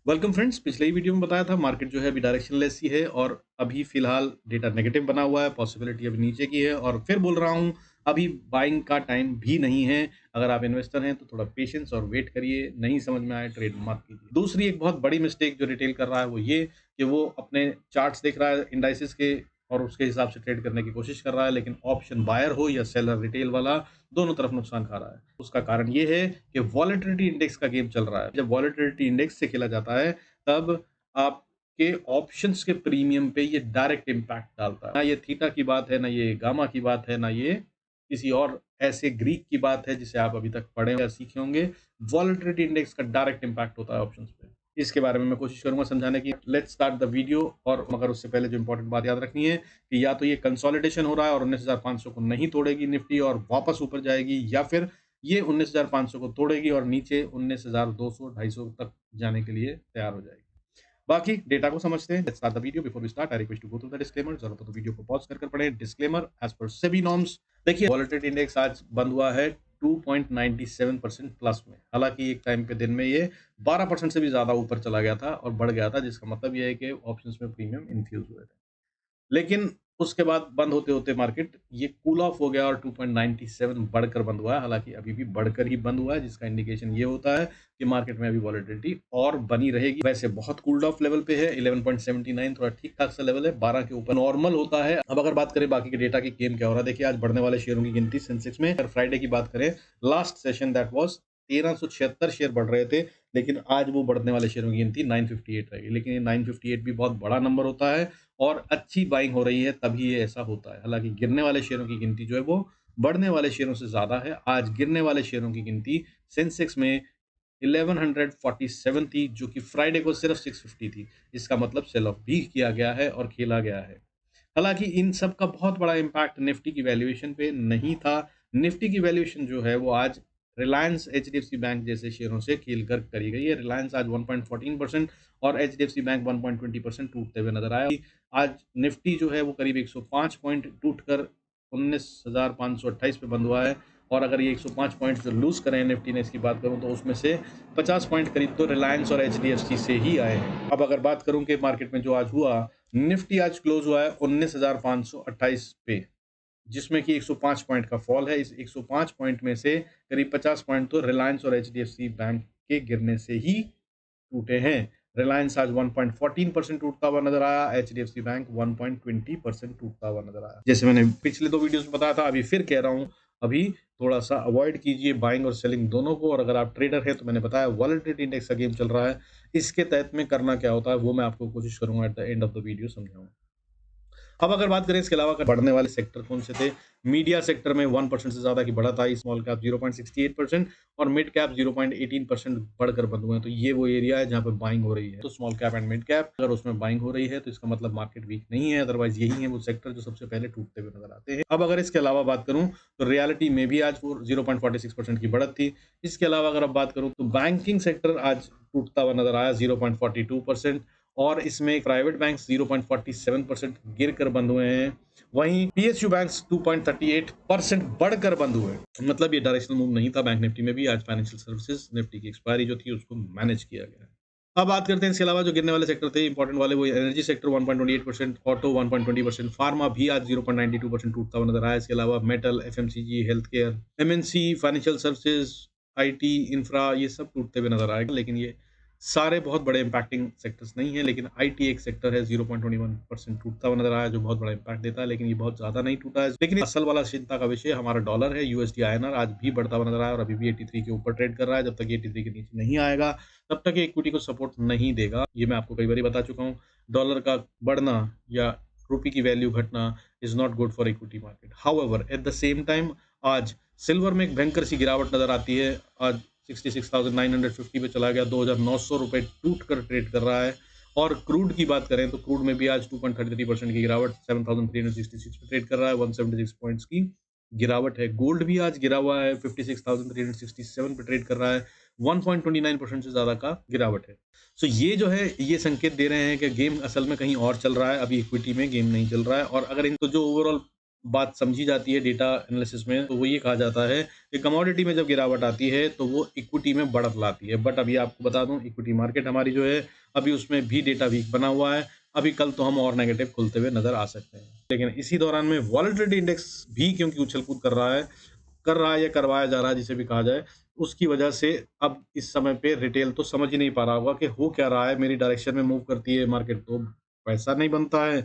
Welcome friends. पिछले ही video में बताया था मार्केट जो है अभी डायरेक्शनलेस ही है और अभी फिलहाल डेटा नेगेटिव बना हुआ है, पॉसिबिलिटी अभी नीचे की है और फिर बोल रहा हूँ अभी बाइंग का टाइम भी नहीं है। अगर आप इन्वेस्टर हैं तो थोड़ा पेशेंस और वेट करिए, नहीं समझ में आए ट्रेड मत कीजिए। दूसरी एक बहुत बड़ी मिस्टेक जो रिटेल कर रहा है वो ये कि वो अपने चार्ट्स देख रहा है इंडाइसिस के और उसके हिसाब से ट्रेड करने की कोशिश कर रहा है, लेकिन ऑप्शन बायर हो या सेलर रिटेल वाला, दोनों तरफ नुकसान खा रहा है। उसका कारण ये है कि वॉलेटिलिटी इंडेक्स का गेम चल रहा है। जब वॉलेटिलिटी इंडेक्स से खेला जाता है तब आपके ऑप्शंस के प्रीमियम पे ये डायरेक्ट इम्पैक्ट डालता है। ना ये थीटा की बात है, ना ये गामा की बात है, ना ये किसी और ऐसे ग्रीक की बात है जिसे आप अभी तक पढ़े या सीखे होंगे। वॉलेटिलिटी इंडेक्स का डायरेक्ट इम्पैक्ट होता है ऑप्शंस पे। इसके बारे में मैं कोशिश करूंगा समझाने की। Let's start the video. और मगर उससे पहले जो इंपॉर्टेंट बात याद रखनी है कि या तो ये कंसोलिडेशन हो रहा है और 19,500 को नहीं तोड़ेगी निफ्टी और वापस ऊपर जाएगी, या फिर ये 19,500 को तोड़ेगी और नीचे 19,200 250 तक जाने के लिए तैयार हो जाएगी। बाकी डेटा को समझते हैं। Let's start the video. Before we start I request to go through the disclaimer. जरूरत हो तो वीडियो को पॉज कर पढ़ें। Disclaimer as per SEBI norms. देखिए वॉलेटिलिटी इंडेक्स आज बंद हुआ है 2.97% प्लस में। हालांकि एक टाइम पे दिन में ये 12% से भी ज्यादा ऊपर चला गया था और बढ़ गया था, जिसका मतलब ये है कि ऑप्शंस में प्रीमियम इन्फ्यूज हुए थे। लेकिन उसके बाद बंद होते-होते मार्केट ये कूल ऑफ हो गया और 2.97 बढ़कर बंद हुआ है। हालाँकि अभी भी बढ़कर ही बंद हुआ है, जिसका इंडिकेशन ये होता है कि मार्केट में अभी वॉलेटिलिटी और बनी रहेगी। वैसे बहुत कूल्ड ऑफ लेवल पे है, 11.79 थोड़ा ठीक-ठाक सा लेवल है, 12 के ऊपर नॉर्मल होता है। अब अगर बात करें बाकी के डेटा की गेम क्या हो रहा है, देखिए आज बढ़ने वाले शेयरों की गिनती सेंसेक्स में। अगर फ्राइडे की बात करें, last session that was 1376 share बढ़ रहे थे, लेकिन आज वो बढ़ने वाले शेयरों की गिनती 958 रहेगी। लेकिन ये 958 भी बहुत बड़ा नंबर होता है और अच्छी बाइंग हो रही है तभी ये ऐसा होता है। हालाँकि गिरने वाले शेयरों की गिनती जो है वो बढ़ने वाले शेयरों से ज़्यादा है। आज गिरने वाले शेयरों की गिनती सेंसेक्स में 1147 थी, जो कि फ्राइडे को सिर्फ 650 थी। इसका मतलब सेल ऑफ भी किया गया है और खेला गया है। हालाँकि इन सब का बहुत बड़ा इम्पैक्ट निफ्टी की वैल्यूएशन पे नहीं था। निफ्टी की वैल्यूएशन जो है वो आज रिलायंस, एचडीएफसी बैंक जैसे शेयरों से खेल कर करी गई है। रिलायंस आज 1.14% और एचडीएफसी बैंक 1.20% टूटते हुए नजर आया। आज निफ्टी जो है वो करीब 105 पॉइंट टूटकर 19,528 पे बंद हुआ है। और अगर ये 105 पॉइंट जो लूज करे निफ्टी ने, इसकी बात करूं तो उसमें से 50 पॉइंट करीब तो रिलायंस और एचडीएफसी से ही आए हैं। अब अगर बात करूं कि मार्केट में जो आज हुआ, निफ्टी आज क्लोज हुआ है 19,528 पे, जिसमें कि 105 पॉइंट का फॉल है। इस 105 पॉइंट में से करीब 50 पॉइंट तो रिलायंस और एचडीएफसी बैंक के गिरने से ही टूटे हैं। रिलायंस आज 1.14% टूटता हुआ नजर आया, एचडीएफसी बैंक 1.20% टूटता हुआ नजर आया। जैसे मैंने पिछले 2 वीडियोस में बताया था, अभी फिर कह रहा हूं, अभी थोड़ा सा अवॉइड कीजिए बाइंग और सेलिंग दोनों को। और अगर आप ट्रेडर हैं तो मैंने बताया वॉलेटिलिटी इंडेक्स का गेम चल रहा है, इसके तहत में करना क्या होता है वो मैं आपको कोशिश करूंगा at the end of the video समझाऊंगा। अब अगर बात करें इसके अलावा बढ़ने वाले सेक्टर कौन से थे, मीडिया सेक्टर में 1% से ज्यादा की बढ़त आई, स्मॉल कैप 0.68% और मिड कैप 0.18% बढ़कर बंद हुए हैं। तो ये वो एरिया है जहां पे बाइंग हो रही है। तो small cap and mid cap अगर उसमें बाइंग हो रही है तो इसका मतलब मार्केट वीक नहीं है। अदरवाइज यही है वो सेक्टर जो सबसे पहले टूटते हुए नजर आते हैं। अब अगर इसके अलावा बात करूं तो रियलिटी में भी आज 0.46% की बढ़त थी। इसके अलावा अगर अब बात करूं तो बैंकिंग सेक्टर आज टूटता हुआ नजर आया 0.42%। और इसमें प्राइवेट बैंक्स 0.47% गिर कर बंद हुए हैं। वहीं पीएसयू बैंक्स 2.38% बढ़कर बंद हुए। मतलब ये डायरेक्शनल मूव नहीं था बैंक निफ्टी में भी। आज फाइनेंशियल सर्विसेज निफ्टी की एक्सपायरी जो थी उसको मैनेज किया गया। अब बात करते हैं इसके अलावा जो गिरने वाले सेक्टर थे इंपॉर्टेंट वाले, वो एनर्जी सेक्टर 1.28%, ऑटो 1.20%, फार्मा भी आज 0.92% टूटता हुआ नजर आया। इसके अलावा metal, FMCG, health care, MNC, financial services, IT, infra, ये सब टूटते हुए नजर आएगा। लेकिन ये सारे बहुत बड़े इंपैक्टिंग सेक्टर्स नहीं है। लेकिन आईटी एक सेक्टर है 0.21% टूटता हुआ नजर आया, जो बहुत बड़ा इंपैक्ट देता है, लेकिन ये बहुत ज्यादा नहीं टूटा है। लेकिन असल वाला चिंता का विषय हमारा डॉलर है। यूएसडी आईएनआर आज भी बढ़ता हुआ नजर आया और अभी भी 83 के ऊपर ट्रेड कर रहा है। जब तक 83 के नीचे नहीं आएगा तब तक ये इक्विटी को सपोर्ट नहीं देगा। ये मैं आपको कई बार बता चुका हूँ। डॉलर का बढ़ना या रुपये की वैल्यू घटना is not good for equity market. However at the same time आज सिल्वर में एक भयंकर सी गिरावट नजर आती है। आज 66,950 पे चला गया, 2,900 रुपए टूट कर ट्रेड कर रहा है। और क्रूड की बात करें तो क्रूड में भी आज 2.33% की गिरावट, 7,366 पे ट्रेड कर रहा है, 176 पॉइंट्स की गिरावट है। गोल्ड भी आज गिरा हुआ है, 56,367 पे ट्रेड कर रहा है, 1.29% से ज्यादा का गिरावट है। सो ये जो है ये संकेत दे रहे हैं कि गेम असल में कहीं और चल रहा है, अभी इक्विटी में गेम नहीं चल रहा है। और अगर इनको जो ओवरऑल बात समझी जाती है डेटा एनालिसिस में, तो वो ये कहा जाता है कि कमोडिटी में जब गिरावट आती है तो वो इक्विटी में बढ़त लाती है। बट अभी आपको बता दूं, इक्विटी मार्केट हमारी जो है अभी उसमें भी डेटा वीक बना हुआ है। अभी कल तो हम और नेगेटिव खुलते हुए नजर आ सकते हैं, लेकिन इसी दौरान में वॉलेटिलिटी इंडेक्स भी क्योंकि उछल कूद कर रहा है या करवाया जा रहा है जिसे भी कहा जाए, उसकी वजह से अब इस समय पे रिटेल तो समझ ही नहीं पा रहा होगा कि हो क्या रहा है। मेरी डायरेक्शन में मूव करती है मार्केट तो पैसा नहीं बनता है,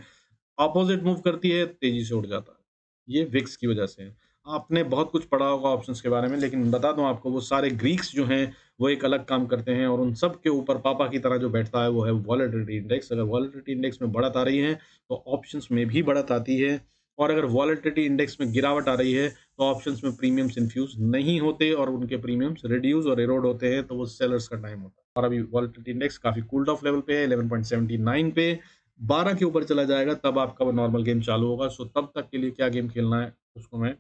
अपोजिट मूव करती है, तेज़ी से उड़ जाता है। ये विक्स की वजह से है। आपने बहुत कुछ पढ़ा होगा ऑप्शंस के बारे में, लेकिन बता दूँ आपको, वो सारे ग्रीक्स जो हैं, वो एक अलग काम करते हैं और उन सब के ऊपर पापा की तरह जो बैठता है, वो है वॉलेटिलिटी इंडेक्स। अगर वॉलेटिलिटी इंडेक्स में बढ़त आ रही है, तो ऑप्शंस में भी बढ़त आती है, और अगर वॉलेटिलिटी इंडेक्स में गिरावट आ रही है, तो ऑप्शंस में प्रीमियम्स इन्फ्यूज़ नहीं होते और उनके प्रीमियम्स रिड्यूस और इरोड होते हैं, तो वो सेलर्स का टाइम होता है। और अभी वॉलेटिलिटी इंडेक्स काफ़ी कूल्ड ऑफ लेवल पे है, 11.79 पे। 12 के ऊपर चला जाएगा तब आपका वो नॉर्मल गेम चालू होगा। सो तब तक के लिए क्या गेम खेलना है, उसको मैं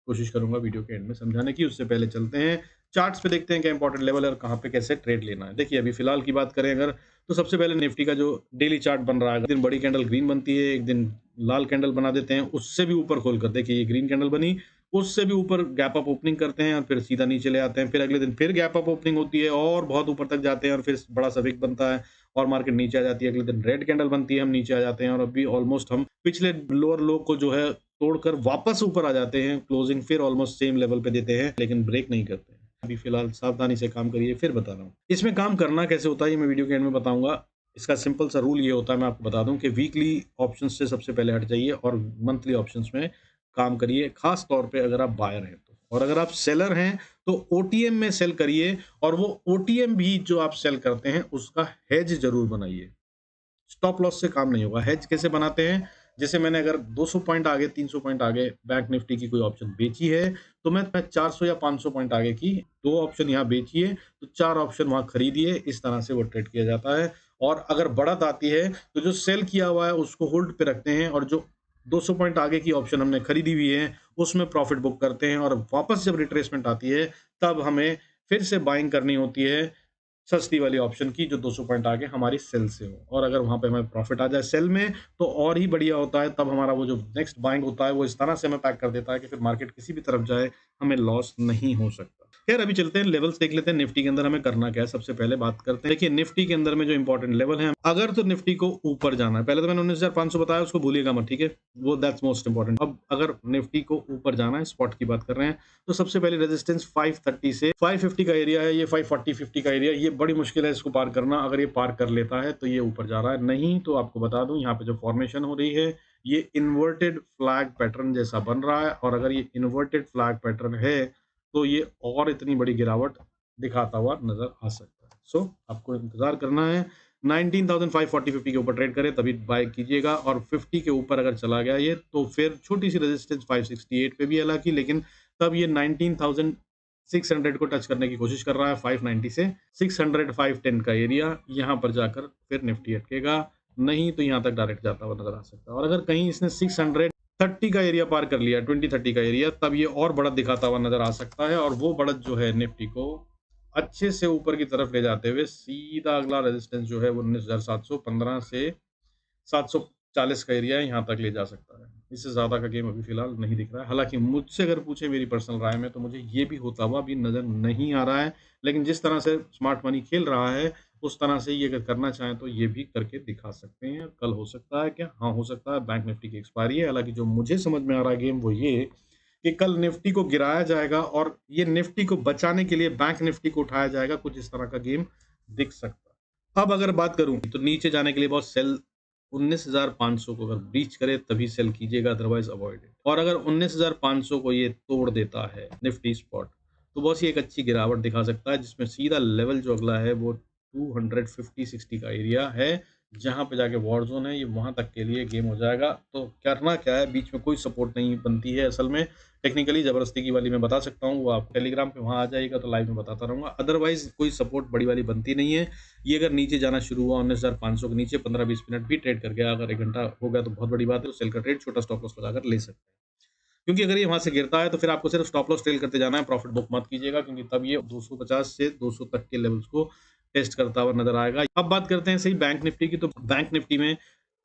कोशिश करूँगा वीडियो के एंड में समझाने की। उससे पहले चलते हैं चार्ट्स पे, देखते हैं क्या इंपॉर्टेंट लेवल है और कहाँ पे कैसे ट्रेड लेना है। देखिए, अभी फिलहाल की बात करें अगर, तो सबसे पहले निफ्टी का जो डेली चार्ट बन रहा है, एक दिन बड़ी कैंडल ग्रीन बनती है, एक दिन लाल कैंडल बना देते हैं, उससे भी ऊपर खोलकर देखिए ये ग्रीन कैंडल बनी, उससे भी ऊपर गैप अप ओपनिंग करते हैं और फिर सीधा नीचे ले आते हैं। फिर अगले दिन फिर गैप अप ओपनिंग होती है और बहुत ऊपर तक जाते हैं और फिर बड़ा सा विक बनता है और मार्केट नीचे आ जाती है। अगले दिन रेड कैंडल बनती है, हम नीचे आ जाते हैं और अभी ऑलमोस्ट हम पिछले लोअर लो को जो है तोड़कर वापस ऊपर आ जाते हैं। क्लोजिंग फिर ऑलमोस्ट सेम लेवल पे देते हैं, लेकिन ब्रेक नहीं करते हैं। अभी फिलहाल सावधानी से काम करिए, फिर बता रहा हूँ। इसमें काम करना कैसे होता है, ये मैं वीडियो के एंड में बताऊँगा। इसका सिंपल सा रूल ये होता है, मैं आपको बता दूँ कि वीकली ऑप्शंस से सबसे पहले हट जाइए और मंथली ऑप्शंस में काम करिए, खास तौर पे अगर आप बायर हैं तो। और अगर आप सेलर हैं, तो ओटीएम में सेल करिए और वो ओटीएम भी जो आप सेल करते हैं, उसका हेज ज़रूर बनाइए। स्टॉप लॉस से काम नहीं होगा। हेज कैसे बनाते हैं? जैसे मैंने अगर 200 पॉइंट आगे, 300 पॉइंट आगे बैंक निफ्टी की कोई ऑप्शन बेची है, तो मैं 400 या 500 पॉइंट आगे की 2 ऑप्शन यहाँ बेचिए, तो 4 ऑप्शन वहाँ खरीदिए। इस तरह से वो ट्रेड किया जाता है। और अगर बढ़त आती है, तो जो सेल किया हुआ है उसको होल्ड पे रखते हैं और जो 200 पॉइंट आगे की ऑप्शन हमने खरीदी हुई है, उसमें प्रॉफिट बुक करते हैं और वापस जब रिट्रेसमेंट आती है, तब हमें फिर से बाइंग करनी होती है सस्ती वाली ऑप्शन की, जो 200 पॉइंट आगे हमारी सेल से हो। और अगर वहाँ पे हमें प्रॉफिट आ जाए सेल में, तो और ही बढ़िया होता है। तब हमारा वो जो नेक्स्ट बाइंग होता है, वो इस तरह से हमें पैक कर देता है कि फिर मार्केट किसी भी तरफ जाए, हमें लॉस नहीं हो सकता। खैर, अभी चलते हैं लेवल्स देख लेते हैं निफ्टी के अंदर हमें करना क्या है। सबसे पहले बात करते हैं, देखिए निफ्टी के अंदर में जो इंपॉर्टेंट लेवल है, अगर तो निफ्टी को ऊपर जाना है, पहले तो मैंने 19,500 बताया, उसको भूलिएगा मत, ठीक है? वो दैट्स मोस्ट इंपॉर्टेंट। अब अगर निफ्टी को ऊपर जाना है, स्पॉट की बात कर रहे हैं, तो सबसे पहले रेजिस्टेंस 530 से 550 का एरिया है, ये 540-50 का एरिया, ये बड़ी मुश्किल है इसको पार करना। अगर ये पार कर लेता है तो ये ऊपर जा रहा है, नहीं तो आपको बता दूं यहाँ पे जो फॉर्मेशन हो रही है, ये इन्वर्टेड फ्लैग पैटर्न जैसा बन रहा है। और अगर ये इन्वर्टेड फ्लैग पैटर्न है, तो ये और इतनी बड़ी गिरावट दिखाता हुआ नजर आ सकता है। सो आपको इंतजार करना है, 19,540-50 के ऊपर ट्रेड करें तभी बाय कीजिएगा। और 50 के ऊपर अगर चला गया ये, तो फिर छोटी सी रेजिस्टेंस 568 पे भी है हालांकि, लेकिन तब ये 19,600 को टच करने की कोशिश कर रहा है। 590 से 600, 510 का एरिया, यहाँ पर जाकर फिर निफ्टी अटकेगा, नहीं तो यहाँ तक डायरेक्ट जाता हुआ नजर आ सकता है। और अगर कहीं इसने 630 का एरिया पार कर लिया, 2030 का एरिया, तब ये और बढ़त दिखाता हुआ नजर आ सकता है और वो बढ़त जो है निफ्टी को अच्छे से ऊपर की तरफ ले जाते हुए सीधा अगला रेजिस्टेंस जो है वो 19,715 से 740 का एरिया है, यहाँ तक ले जा सकता है। इससे ज़्यादा का गेम अभी फ़िलहाल नहीं दिख रहा है। हालाँकि मुझसे अगर पूछे मेरी पर्सनल राय में, तो मुझे ये भी होता हुआ अभी नज़र नहीं आ रहा है। लेकिन जिस तरह से स्मार्ट मनी खेल रहा है, उस तरह से ये अगर करना चाहें तो ये भी करके दिखा सकते हैं। कल हो सकता है क्या? हाँ, हो सकता है। बैंक निफ्टी की एक्सपायरी है। हालाँकि जो मुझे समझ में आ रहा है गेम, वो ये कि कल निफ्टी को गिराया जाएगा और ये निफ्टी को बचाने के लिए बैंक निफ्टी को उठाया जाएगा। कुछ इस तरह का गेम दिख सकता है। अब अगर बात करूँ, तो नीचे जाने के लिए बहुत सेल 19,500 को अगर ब्रीच करे तभी सेल कीजिएगा, अदरवाइज अवॉइड इट। और अगर 19,500 को ये तोड़ देता है निफ्टी स्पॉट, तो बहुत सी एक अच्छी गिरावट दिखा सकता है, जिसमें सीधा लेवल जो अगला है वो 250-60 का एरिया है, जहाँ पे जाके वॉर जोन है। ये वहाँ तक के लिए गेम हो जाएगा। तो करना क्या है, बीच में कोई सपोर्ट नहीं बनती है असल में। टेक्निकली ज़बरदस्ती की वाली मैं बता सकता हूँ, वो आप टेलीग्राम पे वहाँ आ जाइएगा तो लाइव में बताता रहूँगा। अदरवाइज़ कोई सपोर्ट बड़ी वाली बनती नहीं है। ये अगर नीचे जाना शुरू हुआ 19,500 के नीचे, 15-20 मिनट भी ट्रेड कर गया, अगर 1 घंटा हो गया तो बहुत बड़ी बात है। तो सेल का ट्रेड छोटा स्टॉप लॉस लगाकर ले सकते हैं। क्योंकि अगर ये वहाँ से गिरता है, तो फिर आपको सिर्फ स्टॉप लॉस ट्रेल करते जाना है, प्रॉफिट बुक मत कीजिएगा, क्योंकि तब ये 250 से 200 तक के लेवल्स को टेस्ट करता हुआ नज़र आएगा। अब बात करते हैं सही बैंक निफ्टी की, तो बैंक निफ्टी में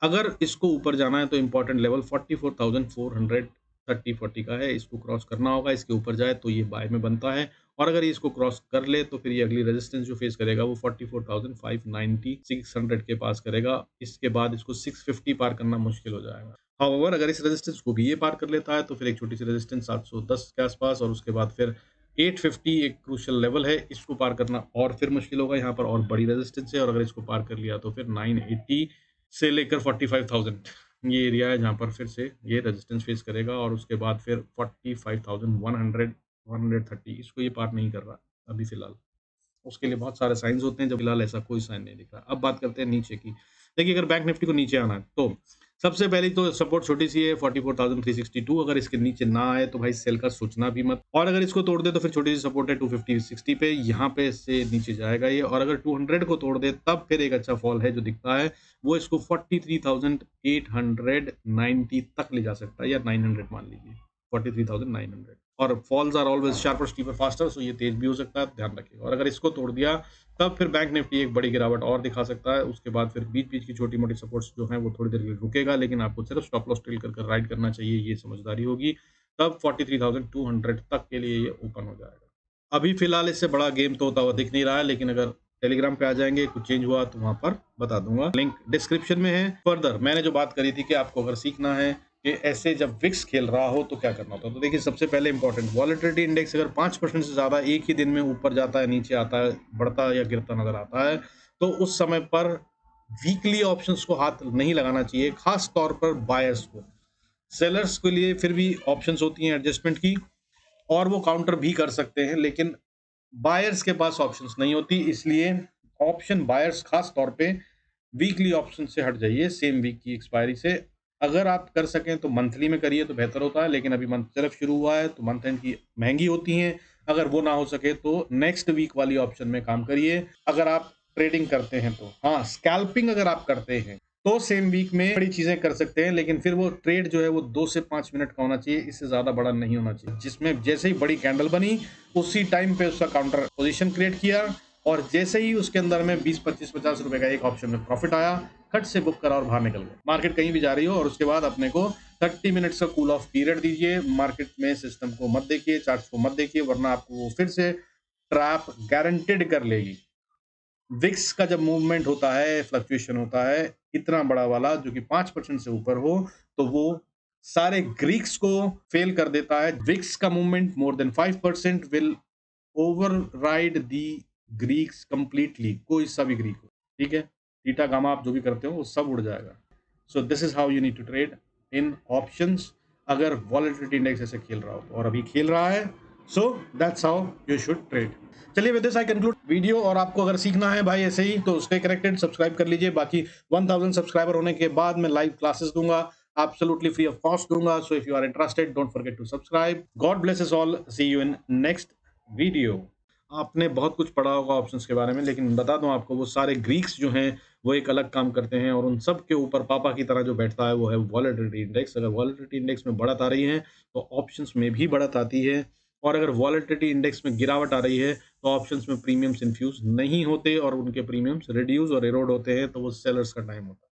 अगर इसको ऊपर जाना है, तो इम्पोर्टेंट लेवल 44,400 30-40 का है, इसको क्रॉस करना होगा, इसके ऊपर जाए तो ये बाय में बनता है और अगर ये इसको क्रॉस कर ले तो फिर ये अगली रेजिस्टेंस जो फेस करेगा वो 44,590 600 के पास करेगा। इसके बाद इसको 650 पार करना मुश्किल हो जाएगा। हाउएवर अगर इस रेजिस्टेंस को भी ये पार कर लेता है तो फिर एक छोटी-सी रेजिस्टेंस 710 के आसपास और उसके बाद फिर 850 एक क्रूशियल लेवल है, इसको पार करना और फिर मुश्किल होगा, यहाँ पर और बड़ी रेजिस्टेंस है और अगर इसको पार कर लिया तो फिर 980 से लेकर 45,000 ये एरिया है जहाँ पर फिर से ये रेजिस्टेंस फेस करेगा और उसके बाद फिर 45,100 130 इसको ये पार नहीं कर रहा अभी फ़िलहाल। उसके लिए बहुत सारे साइन्स होते हैं, जब फ़िलहाल ऐसा कोई साइन नहीं दिख रहा। अब बात करते हैं नीचे की। देखिए अगर बैंक निफ्टी को नीचे आना है, तो सबसे पहली तो सपोर्ट छोटी-सी है 44,362 अगर इसके नीचे ना आए तो भाई सेल का सोचना भी मत और अगर इसको तोड़ दे तो फिर छोटी-सी सपोर्ट है 250-60 पे, यहाँ पे से नीचे जाएगा ये और अगर 200 को तोड़ दे तब फिर एक अच्छा फॉल है जो दिखता है, वो इसको 43,890 तक ले जा सकता है या 900 मान लीजिए, 43,900 और falls are always sharper, steeper, faster so ये तेज़ भी हो सकता है, ध्यान रखिएगा और अगर इसको तोड़ दिया तब फिर बैंक निफ्टी एक बड़ी गिरावट और दिखा सकता है। उसके बाद फिर बीच-बीच की छोटी-मोटी सपोर्ट्स जो हैं वो थोड़ी देर के लिए रुकेगा, लेकिन आपको सिर्फ स्टॉप लॉस ट्रेल कर राइड करना चाहिए, ये समझदारी होगी। तब 43,200 तक के लिए ये ओपन हो जाएगा। अभी फ़िलहाल इससे बड़ा गेम तो होता हुआ दिख नहीं रहा है, लेकिन अगर टेलीग्राम पे आ जाएँगे, कुछ चेंज हुआ तो वहाँ पर बता दूँगा। लिंक डिस्क्रिप्शन में है। फर्दर मैंने जो बात करी थी कि आपको अगर सीखना है कि ऐसे जब विक्स खेल रहा हो तो क्या करना होता है? तो देखिए सबसे पहले इम्पोर्टेंट वॉलेटिलिटी इंडेक्स अगर 5% से ज़्यादा एक ही दिन में ऊपर जाता है, नीचे आता है, बढ़ता या गिरता नज़र आता है, तो उस समय पर वीकली ऑप्शंस को हाथ नहीं लगाना चाहिए, खास तौर पर बायर्स को। सेलर्स के लिए फिर भी ऑप्शंस होती हैं एडजस्टमेंट की और वो काउंटर भी कर सकते हैं, लेकिन बायर्स के पास ऑप्शंस नहीं होती, इसलिए ऑप्शन बायर्स खास तौर पे वीकली ऑप्शन से हट जाइए सेम वीक की एक्सपायरी से। अगर आप कर सकें तो मंथली में करिए तो बेहतर होता है, लेकिन अभी मंथ सिर्फ शुरू हुआ है तो मंथ एंड की महंगी होती हैं। अगर वो ना हो सके तो नेक्स्ट वीक वाली ऑप्शन में काम करिए, अगर आप ट्रेडिंग करते हैं तो। हाँ, स्कैल्पिंग अगर आप करते हैं तो सेम वीक में बड़ी चीज़ें कर सकते हैं, लेकिन फिर वो ट्रेड जो है वो 2 से 5 मिनट का होना चाहिए, इससे ज़्यादा बड़ा नहीं होना चाहिए। जिसमें जैसे ही बड़ी कैंडल बनी, उसी टाइम पे उसका काउंटर पोज़ीशन क्रिएट किया और जैसे ही उसके अंदर में 20, 25, ₹50 का एक ऑप्शन में प्रॉफिट आया, खट से बुक करा और बाहर निकल गए। मार्केट कहीं भी जा रही हो और उसके बाद अपने को 30 मिनट्स का कूल ऑफ पीरियड दीजिए। मार्केट में सिस्टम को मत देखिए, चार्ट्स को मत देखिए, वरना आपको वो फिर से ट्रैप गारंटीड कर लेगी। विक्स का जब मूवमेंट होता है, फ्लक्चुएशन होता है, इतना बड़ा वाला जो कि 5% से ऊपर हो, तो वो सारे ग्रीक्स को फेल कर देता है। विक्स का movement more than 5% will override the Greeks completely, कोई सा भी ग्रीक हो, ठीक है? थीटा, गामा आप जो भी करते हो, वो सब उड़ जाएगा। So this is how you need to trade in options अगर वॉलेटिलिटी इंडेक्स ऐसे खेल रहा हो तो और अभी खेल रहा है, so that's how you should trade. चलिए with this I conclude video और आपको अगर सीखना है भाई ऐसे ही तो स्टे कनेक्टेड, सब्सक्राइब कर लीजिए। बाकी 1000 सब्सक्राइबर होने के बाद मैं लाइव क्लासेस दूंगा, एब्सोल्युटली फ्री ऑफ कॉस्ट दूंगा। So if you are interested don't forget to subscribe. God bless us all, see you in next video. आपने बहुत कुछ पढ़ा होगा ऑप्शंस के बारे में, लेकिन बता दूं आपको वो सारे ग्रीक्स जो हैं वो एक अलग काम करते हैं और उन सब के ऊपर पापा की तरह जो बैठता है वो है वॉलेटिलिटी इंडेक्स। अगर वॉलेटिलिटी इंडेक्स में बढ़त आ रही है तो ऑप्शंस में भी बढ़त आती है और अगर वॉलेटिलिटी इंडेक्स में गिरावट आ रही है तो ऑप्शंस में प्रीमियम्स इन्फ्यूज नहीं होते और उनके प्रीमियम्स रिड्यूस और एरोड होते हैं, तो वो सेलर्स का टाइम होता है।